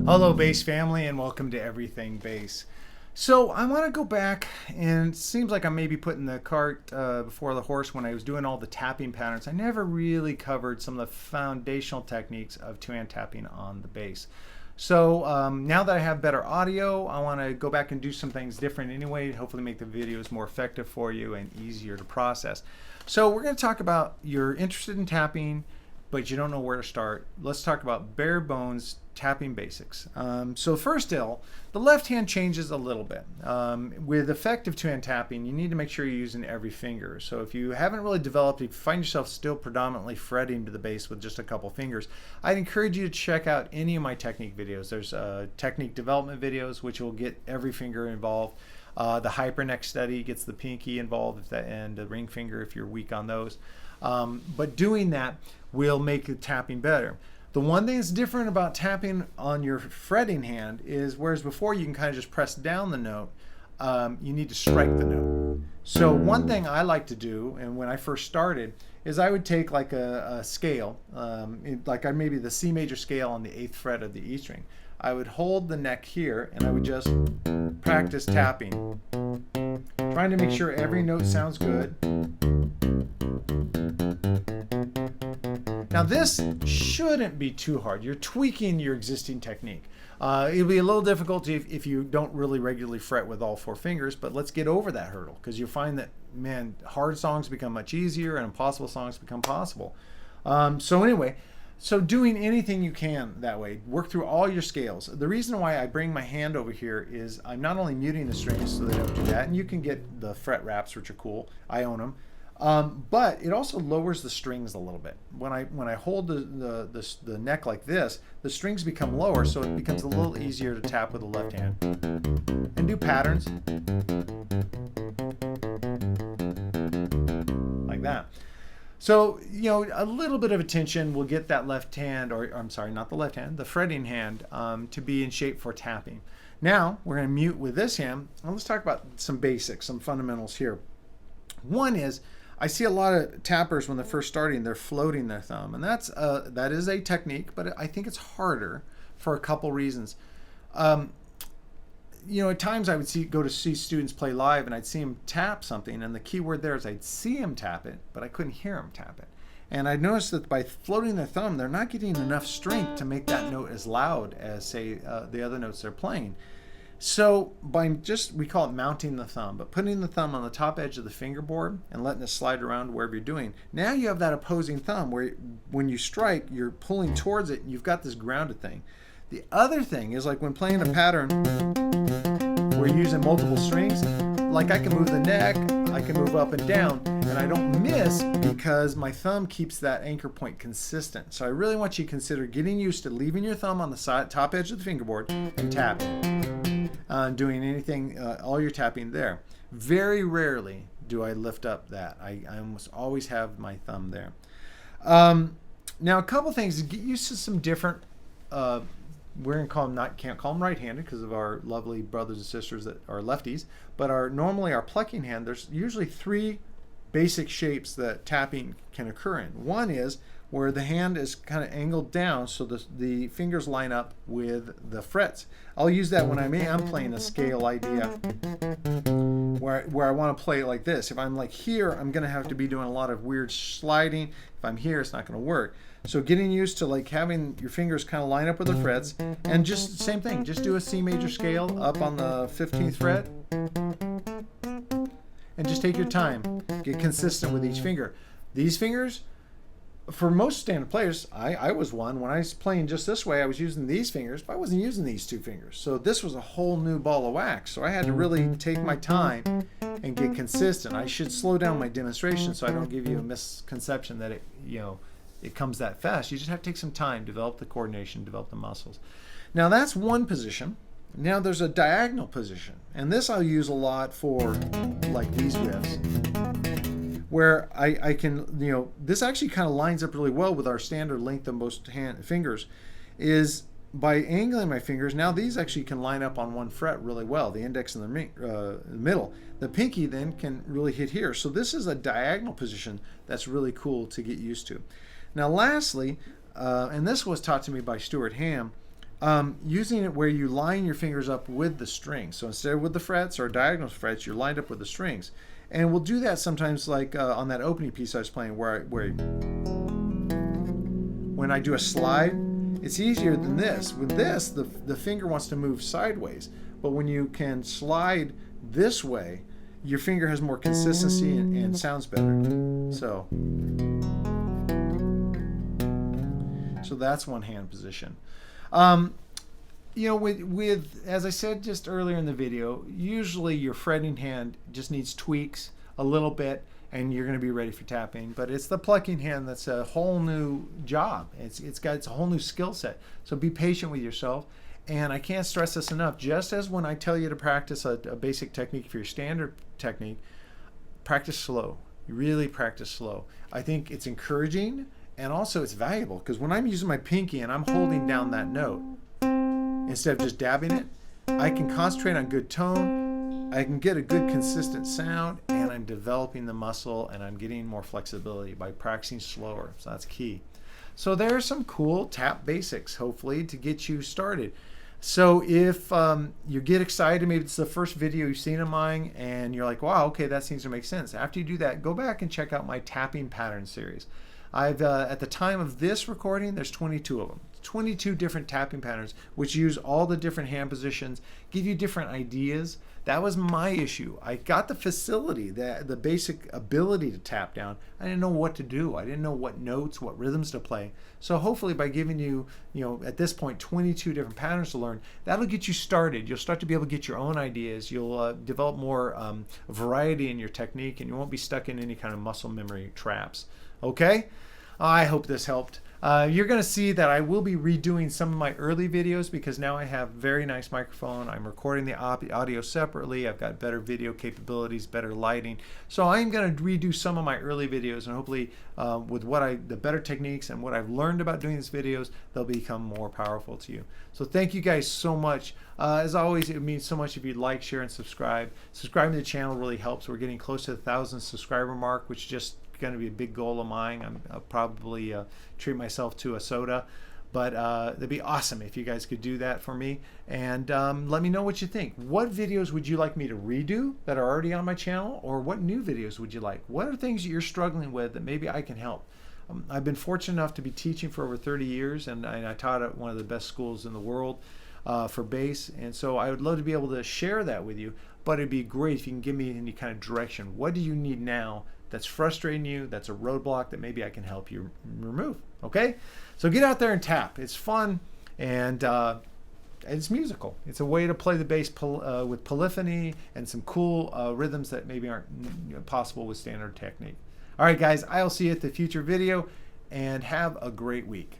Hello, bass family, and welcome to Everything Bass. So I want to go back, and it seems like I'm maybe putting the cart before the horse. When I was doing all the tapping patterns, I never really covered some of the foundational techniques of two-hand tapping on the bass. So now that I have better audio, I want to go back and do some things different anyway, hopefully make the videos more effective for you and easier to process. So we're going to talk about, you're interested in tapping, but you don't know where to start. Let's talk about bare bones tapping basics. So first still, the left hand changes a little bit. With effective two-hand tapping, you need to make sure you're using every finger. So if you haven't really developed, if you find yourself still predominantly fretting to the bass with just a couple fingers, I'd encourage you to check out any of my technique videos. There's technique development videos, which will get every finger involved. The hyperneck study gets the pinky involved and the ring finger if you're weak on those. But doing that will make the tapping better. The one thing that's different about tapping on your fretting hand is, whereas before you can kind of just press down the note, you need to strike the note. So one thing I like to do, and when I first started, is I would take like a scale, like maybe the C major scale on the 8th fret of the E string. I would hold the neck here and I would just practice tapping, trying to make sure every note sounds good. Now this shouldn't be too hard. You're tweaking your existing technique. It'll be a little difficult if you don't really regularly fret with all 4 fingers, but let's get over that hurdle, because you'll find that, man, hard songs become much easier and impossible songs become possible. So anyway, so doing anything you can that way, work through all your scales. The reason why I bring my hand over here is I'm not only muting the strings so they don't do that, and you can get the fret wraps, which are cool. I own them. But it also lowers the strings a little bit. When I hold the neck like this, the strings become lower, so it becomes a little easier to tap with the left hand. And do patterns like that. So, you know, a little bit of attention will get that left hand, or I'm sorry, not the left hand, the fretting hand, to be in shape for tapping. Now, we're going to mute with this hand, and let's talk about some basics, some fundamentals here. One is, I see a lot of tappers when they're first starting, they're floating their thumb, and that is a technique, but I think it's harder for a couple reasons. You know, at times I would go to see students play live, and I'd see them tap something, and the key word there is I'd see them tap it, but I couldn't hear them tap it. And I noticed that by floating their thumb, they're not getting enough strength to make that note as loud as, say, the other notes they're playing. So by we call it mounting the thumb, but putting the thumb on the top edge of the fingerboard and letting it slide around wherever you're doing, now you have that opposing thumb where when you strike, you're pulling towards it and you've got this grounded thing. The other thing is, like when playing a pattern where you're using multiple strings, like I can move the neck, I can move up and down, and I don't miss because my thumb keeps that anchor point consistent. So I really want you to consider getting used to leaving your thumb on the top edge of the fingerboard and tapping. Doing anything, all your tapping there. Very rarely do I lift up that. I almost always have my thumb there. Now, a couple things to get used to some different, we're going to call them, can't call them right-handed because of our lovely brothers and sisters that are lefties, but normally our plucking hand, there's usually 3 basic shapes that tapping can occur in. One is where the hand is kind of angled down so the fingers line up with the frets. I'll use that when I'm playing a scale idea where I want to play it like this. If I'm like here, I'm going to have to be doing a lot of weird sliding. If I'm here, it's not going to work. So getting used to like having your fingers kind of line up with the frets, and just same thing, just do a C major scale up on the 15th fret and just take your time. Get consistent with each finger. These fingers, for most standard players, I was one. When I was playing just this way, I was using these fingers, but I wasn't using these 2 fingers. So this was a whole new ball of wax. So I had to really take my time and get consistent. I should slow down my demonstration so I don't give you a misconception that it comes that fast. You just have to take some time, develop the coordination, develop the muscles. Now that's one position. Now there's a diagonal position, and this I'll use a lot for like these riffs, where I can, this actually kind of lines up really well with our standard length of most fingers, is by angling my fingers. Now these actually can line up on one fret really well, the index and the middle. The pinky then can really hit here. So this is a diagonal position that's really cool to get used to. Now lastly, and this was taught to me by Stuart Ham, using it where you line your fingers up with the strings. So instead of with the frets or diagonal frets, you're lined up with the strings. And we'll do that sometimes, like on that opening piece I was playing, where when I do a slide, it's easier than this. With this, the finger wants to move sideways. But when you can slide this way, your finger has more consistency and sounds better. So that's one hand position. You know, with as I said just earlier in the video, usually your fretting hand just needs tweaks a little bit, and you're going to be ready for tapping. But it's the plucking hand that's a whole new job. It's a whole new skill set. So be patient with yourself. And I can't stress this enough. Just as when I tell you to practice a basic technique for your standard technique, practice slow. You really practice slow. I think it's encouraging, and also it's valuable, because when I'm using my pinky and I'm holding down that note, instead of just dabbing it, I can concentrate on good tone, I can get a good consistent sound, and I'm developing the muscle, and I'm getting more flexibility by practicing slower. So that's key. So there's some cool tap basics, hopefully, to get you started. So if you get excited, maybe it's the first video you've seen of mine, and you're like, wow, okay, that seems to make sense. After you do that, go back and check out my tapping pattern series. I've at the time of this recording, there's 22 of them. 22 different tapping patterns, which use all the different hand positions, give you different ideas. That was my issue. I got the facility, the basic ability to tap down. I didn't know what to do. I didn't know what notes, what rhythms to play. So hopefully by giving you, at this point, 22 different patterns to learn, that'll get you started. You'll start to be able to get your own ideas. You'll develop more variety in your technique, and you won't be stuck in any kind of muscle memory traps. Okay? I hope this helped. You're going to see that I will be redoing some of my early videos, because now I have very nice microphone. I'm recording the audio separately. I've got better video capabilities, better lighting. So I'm going to redo some of my early videos, and hopefully with the better techniques and what I've learned about doing these videos, they'll become more powerful to you. So thank you guys so much. As always, it means so much if you'd like, share, and subscribe. Subscribing to the channel really helps. We're getting close to the 1,000 subscriber mark, which just going to be a big goal of mine. I'll probably treat myself to a soda, but that'd be awesome if you guys could do that for me. And let me know what you think. What videos would you like me to redo that are already on my channel, or what new videos would you like? What are things that you're struggling with that maybe I can help? I've been fortunate enough to be teaching for over 30 years, and I taught at one of the best schools in the world for bass, and so I would love to be able to share that with you. But it'd be great if you can give me any kind of direction. What do you need now that's frustrating you, that's a roadblock that maybe I can help you remove? Okay? So get out there and tap. It's fun, and it's musical. It's a way to play the bass with polyphony and some cool rhythms that maybe aren't possible with standard technique. All right, guys, I'll see you at the future video, and have a great week.